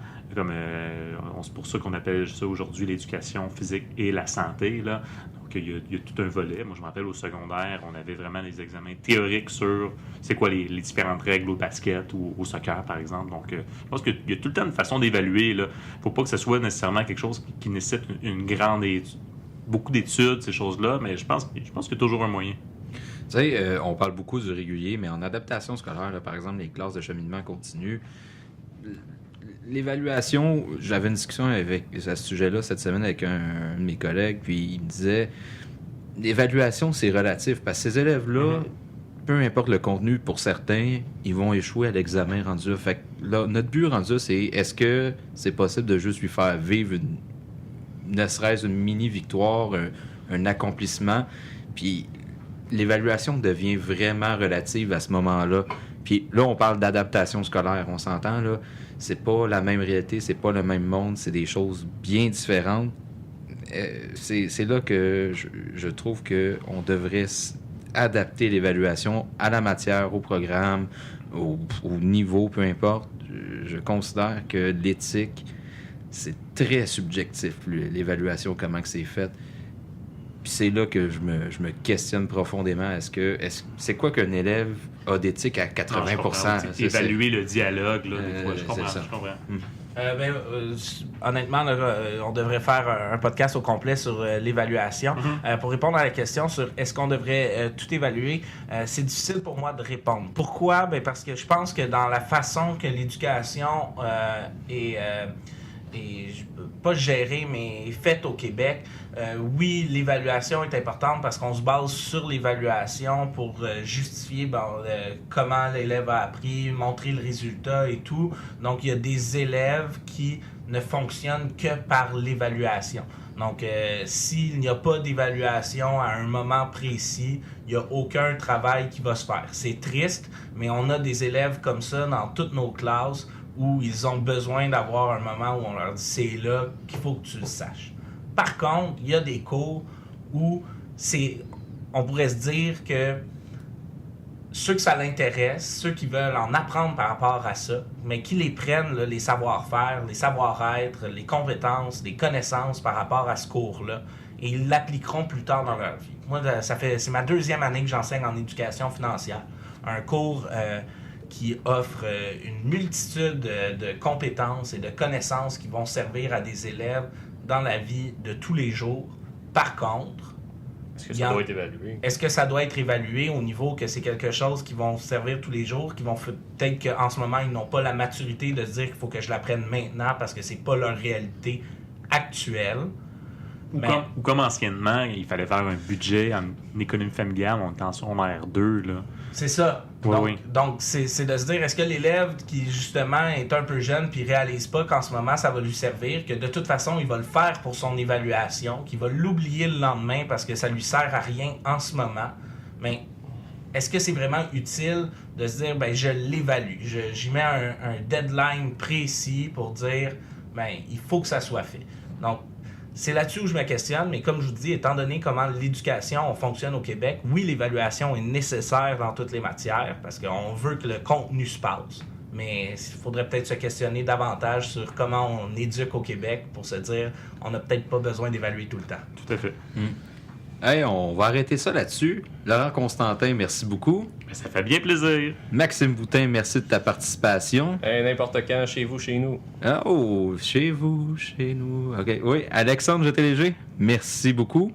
C'est pour ça qu'on appelle ça aujourd'hui l'éducation physique et la santé, là. Donc, il y a tout un volet. Moi, je me rappelle au secondaire, on avait vraiment des examens théoriques sur c'est quoi les différentes règles au basket ou au soccer, par exemple. Donc, je pense qu'il y a tout le temps une façon d'évaluer. Il ne faut pas que ce soit nécessairement quelque chose qui nécessite une grande étude, beaucoup d'études, ces choses-là, mais je pense qu'il y a toujours un moyen. Tu sais, on parle beaucoup du régulier, mais en adaptation scolaire, là, par exemple, les classes de cheminement continu, l'évaluation, j'avais une discussion à ce sujet-là cette semaine avec un de mes collègues, puis il me disait l'évaluation, c'est relatif, parce que ces élèves-là, peu importe le contenu, pour certains, ils vont échouer à l'examen rendu là. Fait que là, notre but rendu là, c'est est-ce que c'est possible de juste lui faire vivre ne serait-ce une mini-victoire, un accomplissement, puis l'évaluation devient vraiment relative à ce moment-là. Puis là, on parle d'adaptation scolaire, on s'entend, là. C'est pas la même réalité, c'est pas le même monde, c'est des choses bien différentes. C'est là que je trouve qu'on devrait adapter l'évaluation à la matière, au programme, au niveau, peu importe. Je considère que l'éthique, c'est très subjectif, l'évaluation, comment que c'est fait. Puis c'est là que je me questionne profondément. C'est quoi qu'un élève a d'éthique à 80%? Évaluer le dialogue, là, des fois. Je comprends. Honnêtement, là, on devrait faire un podcast au complet sur l'évaluation. Pour répondre à la question sur est-ce qu'on devrait tout évaluer, c'est difficile pour moi de répondre. Pourquoi? Parce que je pense que dans la façon que l'éducation est pas gérée, mais faite au Québec, oui, l'évaluation est importante parce qu'on se base sur l'évaluation pour justifier comment l'élève a appris, montrer le résultat et tout. Donc, il y a des élèves qui ne fonctionnent que par l'évaluation. Donc, s'il n'y a pas d'évaluation à un moment précis, il n'y a aucun travail qui va se faire. C'est triste, mais on a des élèves comme ça dans toutes nos classes où ils ont besoin d'avoir un moment où on leur dit « c'est là qu'il faut que tu le saches ». Par contre, il y a des cours où on pourrait se dire que ceux que ça l'intéresse, ceux qui veulent en apprendre par rapport à ça, mais qui les prennent, là, les savoir-faire, les savoir-être, les compétences, les connaissances par rapport à ce cours-là, et ils l'appliqueront plus tard dans leur vie. Moi, c'est ma 2e année que j'enseigne en éducation financière. Un cours qui offre une multitude de compétences et de connaissances qui vont servir à des élèves dans la vie de tous les jours. Par contre, est-ce que ça doit être évalué? Est-ce que ça doit être évalué au niveau que c'est quelque chose qui vont servir tous les jours, qui vont peut-être qu'en ce moment, ils n'ont pas la maturité de se dire qu'il faut que je l'apprenne maintenant parce que c'est pas leur réalité actuelle. Ou comme anciennement, il fallait faire un budget en économie familiale, on était en secondaire 2, là. C'est ça. Oui, Donc, c'est de se dire, est-ce que l'élève qui, justement, est un peu jeune puis réalise pas qu'en ce moment, ça va lui servir, que de toute façon, il va le faire pour son évaluation, qu'il va l'oublier le lendemain parce que ça lui sert à rien en ce moment. Mais est-ce que c'est vraiment utile de se dire, je l'évalue, j'y mets un deadline précis pour dire, il faut que ça soit fait. Donc, c'est là-dessus où je me questionne, mais comme je vous dis, étant donné comment l'éducation fonctionne au Québec, oui, l'évaluation est nécessaire dans toutes les matières parce qu'on veut que le contenu se passe. Mais il faudrait peut-être se questionner davantage sur comment on éduque au Québec pour se dire on n'a peut-être pas besoin d'évaluer tout le temps. Tout à fait. Hey, on va arrêter ça là-dessus. Laurent Constantin, merci beaucoup. Ça fait bien plaisir. Maxime Boutin, merci de ta participation. N'importe quand, chez vous, chez nous. Oh, chez vous, chez nous. OK. Oui, Alexandre Jeté-Léger, merci beaucoup.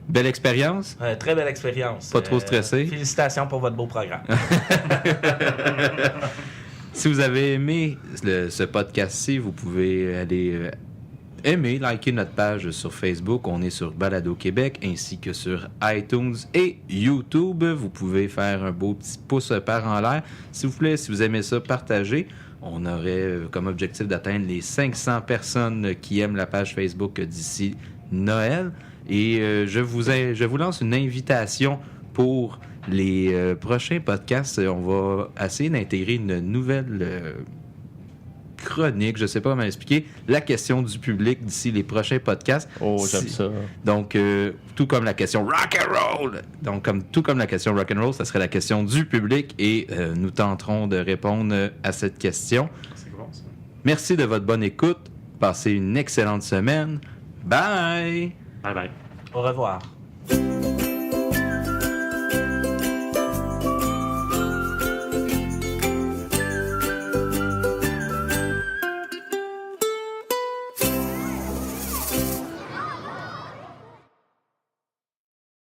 Belle expérience. Très belle expérience. Pas trop stressé. Félicitations pour votre beau programme. Si vous avez aimé ce podcast-ci, vous pouvez aller aimer, liker notre page sur Facebook. On est sur Balado Québec ainsi que sur iTunes et YouTube. Vous pouvez faire un beau petit pouce par en l'air. S'il vous plaît, si vous aimez ça, partagez. On aurait comme objectif d'atteindre les 500 personnes qui aiment la page Facebook d'ici Noël. Et je vous lance une invitation pour les prochains podcasts. On va essayer d'intégrer une nouvelle chronique, je ne sais pas comment expliquer, la question du public d'ici les prochains podcasts. Oh, j'aime ça. Donc, tout comme la question rock and roll. Donc, tout comme la question rock and roll, ça serait la question du public et nous tenterons de répondre à cette question. C'est bon, ça. Merci de votre bonne écoute. Passez une excellente semaine. Bye! Bye bye. Au revoir.